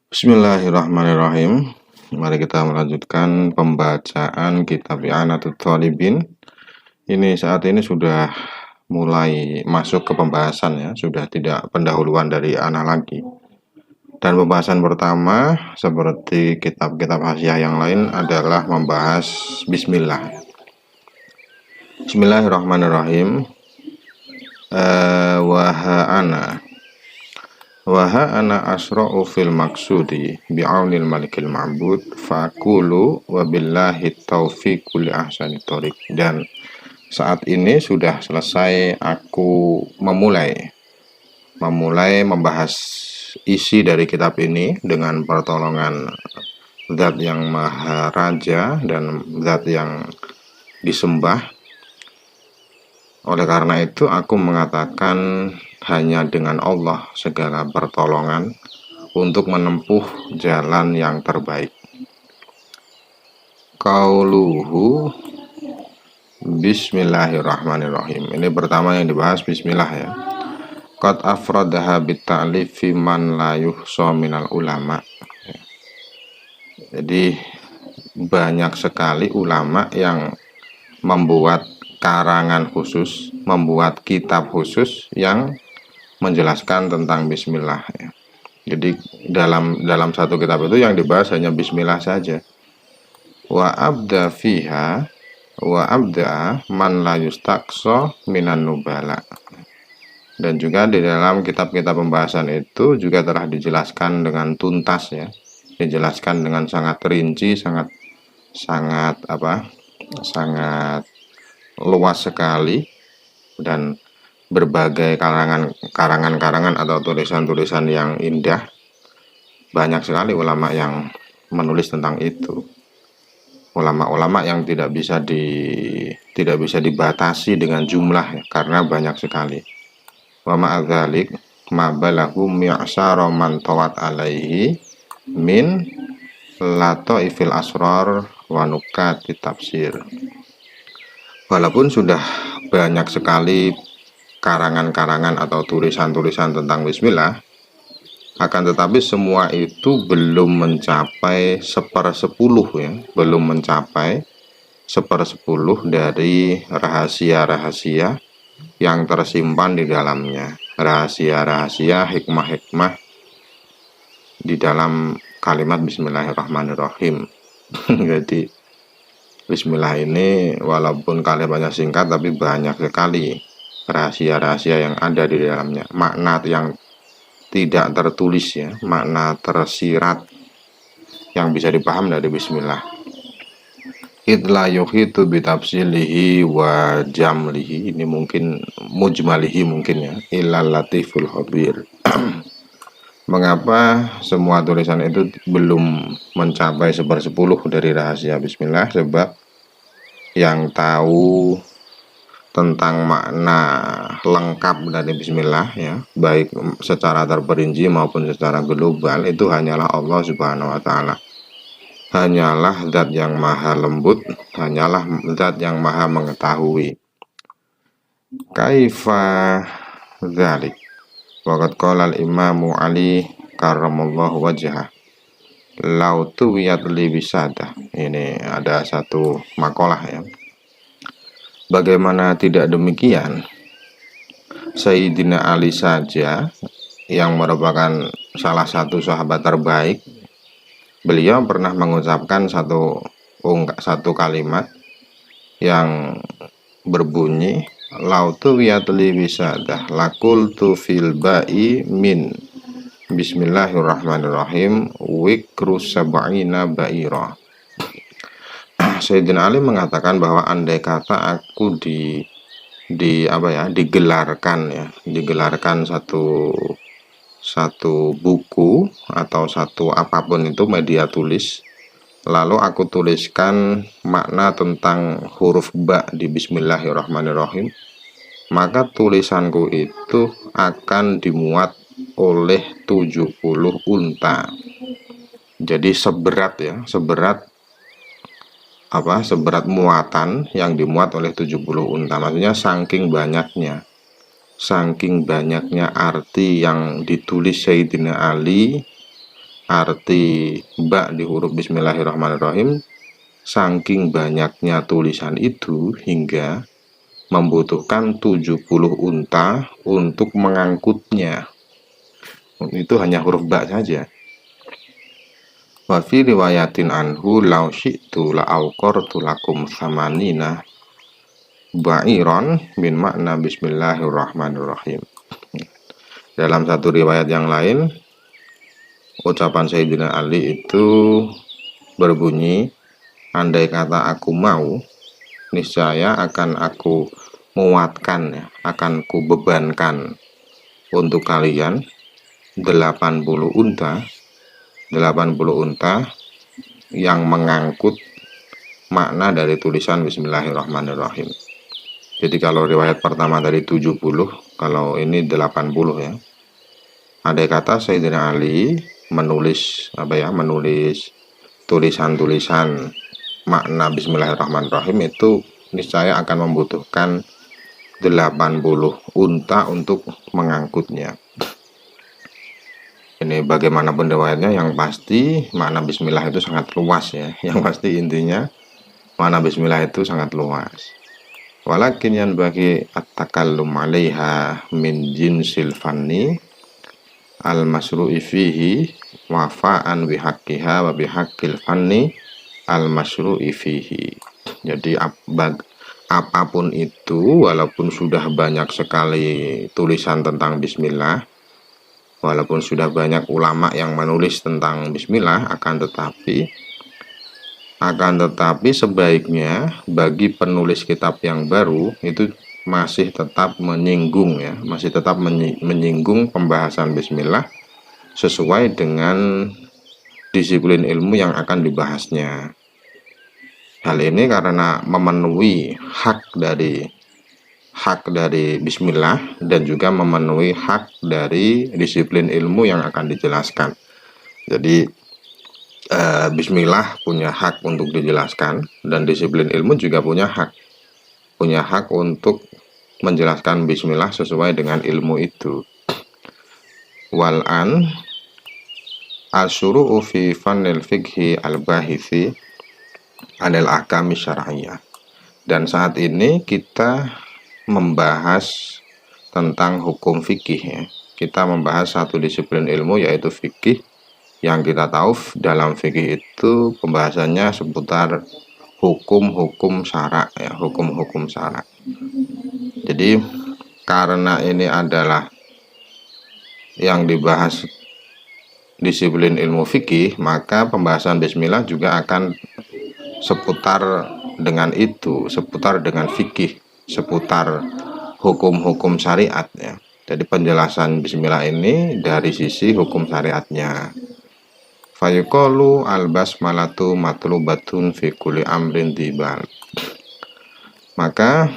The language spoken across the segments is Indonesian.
Bismillahirrahmanirrahim. Mari kita melanjutkan pembacaan kitab I'anatul Thalibin. Ini saat ini sudah mulai masuk ke pembahasan ya, sudah tidak pendahuluan dari ana lagi. Dan pembahasan pertama seperti kitab-kitab hasiah yang lain adalah membahas bismillah. Bismillahirrahmanirrahim. Waha ana asra'u fil maksudi bi'aunil malikil ma'bud faqulu wabillahi taufiqu li ahsani thoriq. Dan saat ini sudah selesai aku memulai membahas isi dari kitab ini dengan pertolongan Zat yang Maha Raja dan Zat yang disembah. Oleh karena itu aku mengatakan hanya dengan Allah segala pertolongan untuk menempuh jalan yang terbaik. Qauluhu Bismillahirrahmanirrahim. Ini pertama yang dibahas bismillah ya. Qad afradaha bitta'lifi man la yuhsa minal ulama. Jadi banyak sekali ulama yang membuat karangan khusus, membuat kitab khusus yang menjelaskan tentang bismillah ya. Jadi dalam satu kitab itu yang dibahas hanya bismillah saja. Wa abda fiha wa abda man la yustaqsa minan nubala. Dan juga di dalam kitab-kitab pembahasan itu juga telah dijelaskan dengan tuntas ya. Dijelaskan dengan sangat rinci, sangat luas sekali, dan berbagai karangan atau tulisan-tulisan yang indah. Banyak sekali ulama yang menulis tentang itu. Ulama-ulama yang tidak bisa dibatasi dengan jumlah ya, karena banyak sekali. Wa ma'adzalik ma balaghu mi'sara man tawat alaihi min lataifil asrar wa nukati tafsir. Walaupun sudah banyak sekali karangan-karangan atau tulisan-tulisan tentang bismillah, akan tetapi semua itu belum mencapai 1/10 ya, belum mencapai 1/10 dari rahasia-rahasia yang tersimpan di dalamnya, rahasia-rahasia, hikmah-hikmah di dalam kalimat bismillahirrahmanirrahim. Jadi bismillah ini walaupun kalimatnya singkat tapi banyak sekali rahasia-rahasia yang ada di dalamnya, makna yang tidak tertulis ya, makna tersirat yang bisa dipaham dari bismillah. Idla yuhitu bitafsilihi wa jamlihi, ini mungkin mujmalihi mungkin ya, illal latiful khabir. Mengapa semua tulisan itu belum mencapai 1/10 dari rahasia bismillah? Sebab yang tahu tentang makna lengkap dari bismillah ya, baik secara terperinci maupun secara global, itu hanyalah Allah Subhanahu wa taala. Hanyalah Zat yang Maha Lembut, hanyalah Zat yang Maha Mengetahui. Kaifa dzalik? Waqad qala al-Imamu Ali karramallahu wajhah lau tuwiyat li bisadah. Ini ada satu makalah ya. Bagaimana tidak demikian? Sayyidina Ali saja yang merupakan salah satu sahabat terbaik, beliau pernah mengucapkan satu kalimat yang berbunyi lautu wiyatli bisadah lakultu fil ba'i min bismillahirrahmanirrahim wikru sab'ina ba'ira. Sayyidina Ali mengatakan bahwa andai kata aku digelarkan satu buku atau satu apapun itu media tulis, lalu aku tuliskan makna tentang huruf ba di bismillahirrahmanirrahim, maka tulisanku itu akan dimuat oleh 70 unta. Jadi seberat muatan yang dimuat oleh 70 unta. Maksudnya saking banyaknya arti yang ditulis Sayyidina Ali arti ba di huruf Bismillahirrahmanirrahim, saking banyaknya tulisan itu hingga membutuhkan 70 unta untuk mengangkutnya. Itu hanya huruf ba saja. Wa fi riwayatin anhu law syi'tu la auqartu lakum samanina ba'iron min makna Bismillahirrahmanirrahim. Dalam satu riwayat yang lain, ucapan Sayyidina Ali itu berbunyi, andai kata aku mau, niscaya akan aku muatkan, akan ku bebankan untuk kalian 80 unta yang mengangkut makna dari tulisan Bismillahirrahmanirrahim. Jadi kalau riwayat pertama dari 70, kalau ini 80 ya. Andai kata Sayyidina Ali menulis tulisan-tulisan makna Bismillahirrahmanirrahim itu niscaya akan membutuhkan 80 unta untuk mengangkutnya. Ini bagaimanapun riwayatnya, yang pasti makna Bismillah itu sangat luas ya. Yang pasti intinya makna Bismillah itu sangat luas. Walakin yang bagi at-takallum 'alaiha min jinsil fanni al-masru'i fihi wafa'an bihaqqiha wa bihaqqil fanni al-masru'i fihi. Jadi apapun itu, walaupun sudah banyak sekali tulisan tentang Bismillah, walaupun sudah banyak ulama yang menulis tentang Bismillah, akan tetapi sebaiknya bagi penulis kitab yang baru itu masih tetap menyinggung pembahasan Bismillah sesuai dengan disiplin ilmu yang akan dibahasnya. Hal ini karena memenuhi hak dari Bismillah dan juga memenuhi hak dari disiplin ilmu yang akan dijelaskan. Jadi Bismillah punya hak untuk dijelaskan, dan disiplin ilmu juga punya hak untuk menjelaskan Bismillah sesuai dengan ilmu itu. Wal'an asyuru'u fi fannil fiqhi al-bahithi anil ahkami syar'iyah. Dan saat ini kita membahas tentang hukum fikih ya. Kita membahas satu disiplin ilmu, yaitu fikih. Yang kita tahu dalam fikih itu pembahasannya seputar hukum-hukum syara ya, hukum-hukum syara. Jadi karena ini adalah yang dibahas disiplin ilmu fikih, maka pembahasan Bismillah juga akan seputar dengan itu, seputar dengan fikih, seputar hukum-hukum syariat ya. Jadi penjelasan Bismillah ini dari sisi hukum syariatnya. Fayuqalu al-basmalatu matlubatun fi kulli amrin dibal. Maka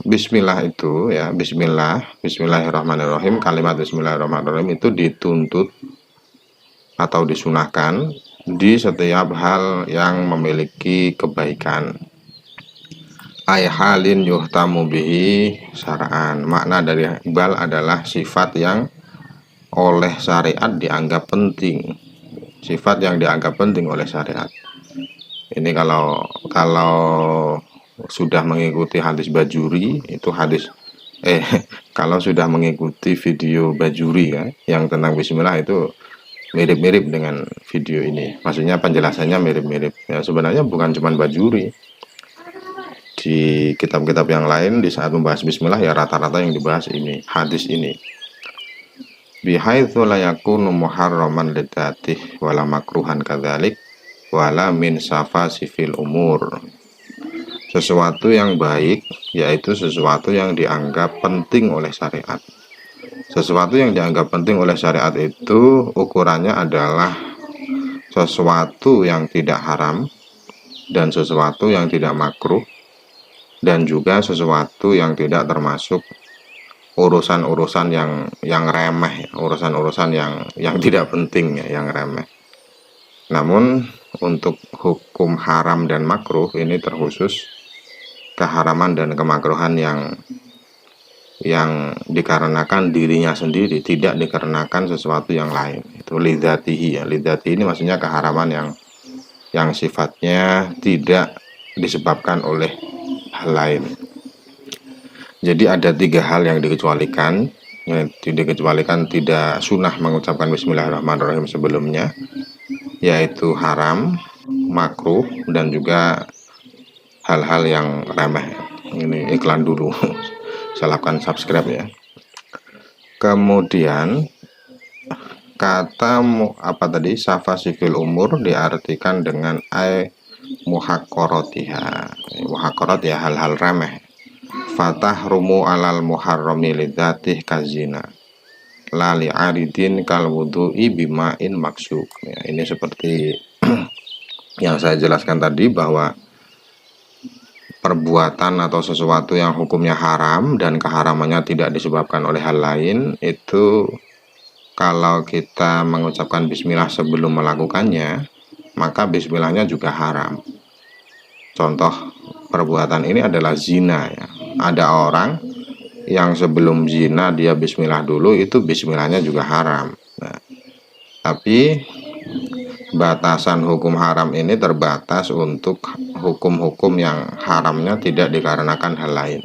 Bismillah itu ya, Bismillahirrahmanirrahim, kalimat Bismillahirrahmanirrahim itu dituntut atau disunahkan di setiap hal yang memiliki kebaikan. Ay halin yuhtamu bihi syara'an. Makna dari bal adalah sifat yang oleh syariat dianggap penting, sifat yang dianggap penting oleh syariat. Ini kalau sudah mengikuti hadis Bajuri itu kalau sudah mengikuti video Bajuri ya, yang tentang Bismillah itu mirip-mirip dengan video ini. Maksudnya penjelasannya mirip-mirip. Ya sebenarnya bukan cuma Bajuri. Di kitab-kitab yang lain di saat membahas Bismillah ya rata-rata yang dibahas ini, hadis ini. Bihaitsu la yakunu muharraman lidatih wala makruhan kadzalik wala min safasifil umur. Sesuatu yang baik yaitu sesuatu yang dianggap penting oleh syariat. Sesuatu yang dianggap penting oleh syariat itu ukurannya adalah sesuatu yang tidak haram dan sesuatu yang tidak makruh, dan juga sesuatu yang tidak termasuk urusan-urusan yang remeh, urusan-urusan yang tidak penting ya, yang remeh. Namun untuk hukum haram dan makruh ini terkhusus keharaman dan kemakruhan yang dikarenakan dirinya sendiri, tidak dikarenakan sesuatu yang lain. Itu lidzatihi ya. Lidzatihi ini maksudnya keharaman yang sifatnya tidak disebabkan oleh hal lain. Jadi ada 3 hal yang dikecualikan. Dikecualikan tidak sunnah mengucapkan bismillahirrahmanirrahim sebelumnya, yaitu haram, makruh, dan juga hal-hal yang remeh. Ini iklan dulu. Saya lakukan subscribe ya. Kemudian kata apa tadi, safasifil umur diartikan dengan muhaqqaratiha. Muhaqqarat ya hal-hal remeh. Fatah rumu alal muharrami lidzatih kazina lali aridin kal wudu'i bima'in maksuk ya, ini seperti yang saya jelaskan tadi, bahwa perbuatan atau sesuatu yang hukumnya haram dan keharamannya tidak disebabkan oleh hal lain, itu kalau kita mengucapkan bismillah sebelum melakukannya, maka bismillahnya juga haram. Contoh perbuatan ini adalah zina ya. Ada orang yang sebelum zina dia bismillah dulu, itu bismillahnya juga haram. Nah, tapi batasan hukum haram ini terbatas untuk hukum-hukum yang haramnya tidak dikarenakan hal lain.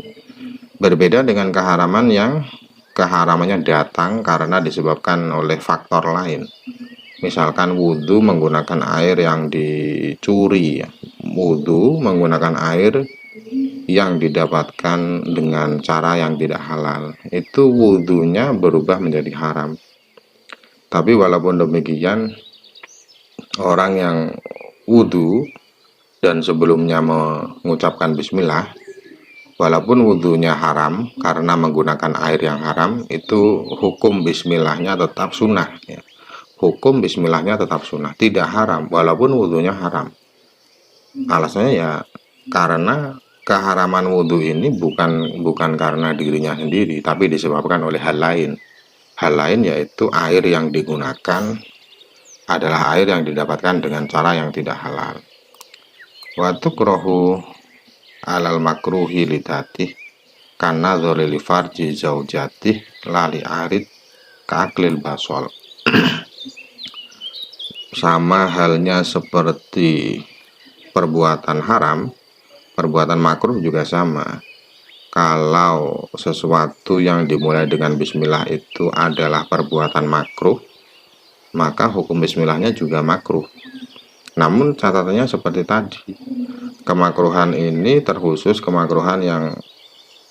Berbeda dengan keharaman yang keharamannya datang karena disebabkan oleh faktor lain. Misalkan wudhu menggunakan air yang dicuri ya. Wudhu menggunakan air yang didapatkan dengan cara yang tidak halal, itu wudhunya berubah menjadi haram. Tapi walaupun demikian, orang yang wudhu dan sebelumnya mengucapkan bismillah, walaupun wudhunya haram karena menggunakan air yang haram, itu hukum bismillahnya tetap sunnah ya. Hukum bismillahnya tetap sunnah, tidak haram walaupun wudhunya haram. Alasannya ya karena keharaman wudhu ini bukan karena dirinya sendiri, tapi disebabkan oleh hal lain. Hal lain yaitu air yang digunakan adalah air yang didapatkan dengan cara yang tidak halal. Wa tukrahu alal makruhi lidatih karena dzalil farji zaujatih lali arid kaklil basol. Sama halnya seperti perbuatan haram, perbuatan makruh juga sama. Kalau sesuatu yang dimulai dengan bismillah itu adalah perbuatan makruh, maka hukum bismillahnya juga makruh. Namun catatannya seperti tadi, kemakruhan ini terkhusus kemakruhan yang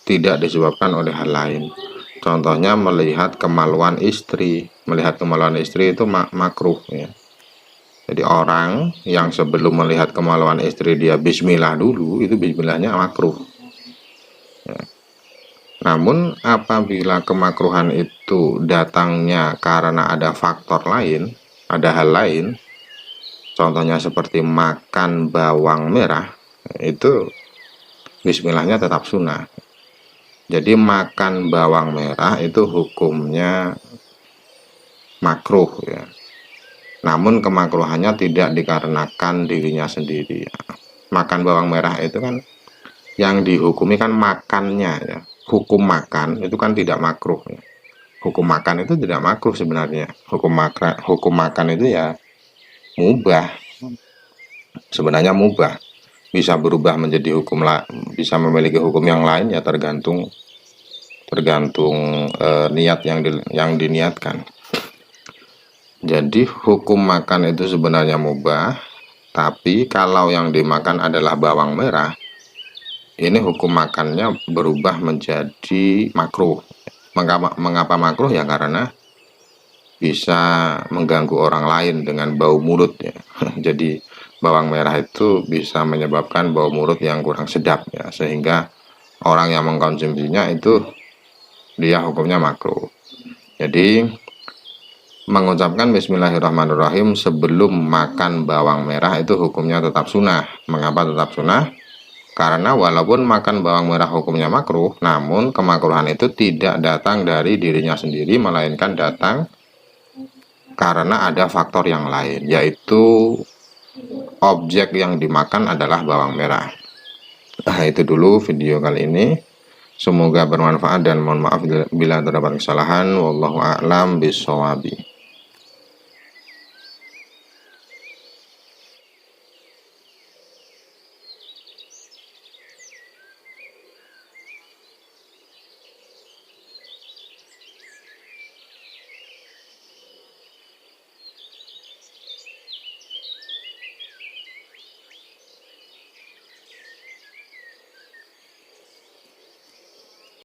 tidak disebabkan oleh hal lain. Contohnya melihat kemaluan istri. Melihat kemaluan istri itu makruh ya. Jadi orang yang sebelum melihat kemaluan istri dia bismillah dulu, itu bismillahnya makruh ya. Namun apabila kemakruhan itu datangnya karena ada faktor lain, ada hal lain, contohnya seperti makan bawang merah, itu bismillahnya tetap sunnah. Jadi makan bawang merah itu hukumnya makruh ya. Namun kemakruhannya tidak dikarenakan dirinya sendiri ya. Makan bawang merah itu kan yang dihukumi kan makannya ya. Hukum makan itu kan tidak makruh ya. Hukum makan itu tidak makruh sebenarnya. Hukum makan itu ya mubah. Sebenarnya mubah. Bisa berubah menjadi hukum bisa memiliki hukum yang lain ya tergantung niat yang diniatkan. Jadi hukum makan itu sebenarnya mubah, tapi kalau yang dimakan adalah bawang merah, ini hukum makannya berubah menjadi makruh. Mengapa makruh ya? Karena bisa mengganggu orang lain dengan bau mulut ya. Jadi bawang merah itu bisa menyebabkan bau mulut yang kurang sedap ya, sehingga orang yang mengkonsumsinya itu dia hukumnya makruh. Jadi mengucapkan bismillahirrahmanirrahim sebelum makan bawang merah itu hukumnya tetap sunnah. Mengapa tetap sunnah? Karena walaupun makan bawang merah hukumnya makruh, namun kemakruhan itu tidak datang dari dirinya sendiri, melainkan datang karena ada faktor yang lain, yaitu objek yang dimakan adalah bawang merah. Nah, itu dulu video kali ini. Semoga bermanfaat dan mohon maaf bila terdapat kesalahan. Wallahu a'lam bishawab.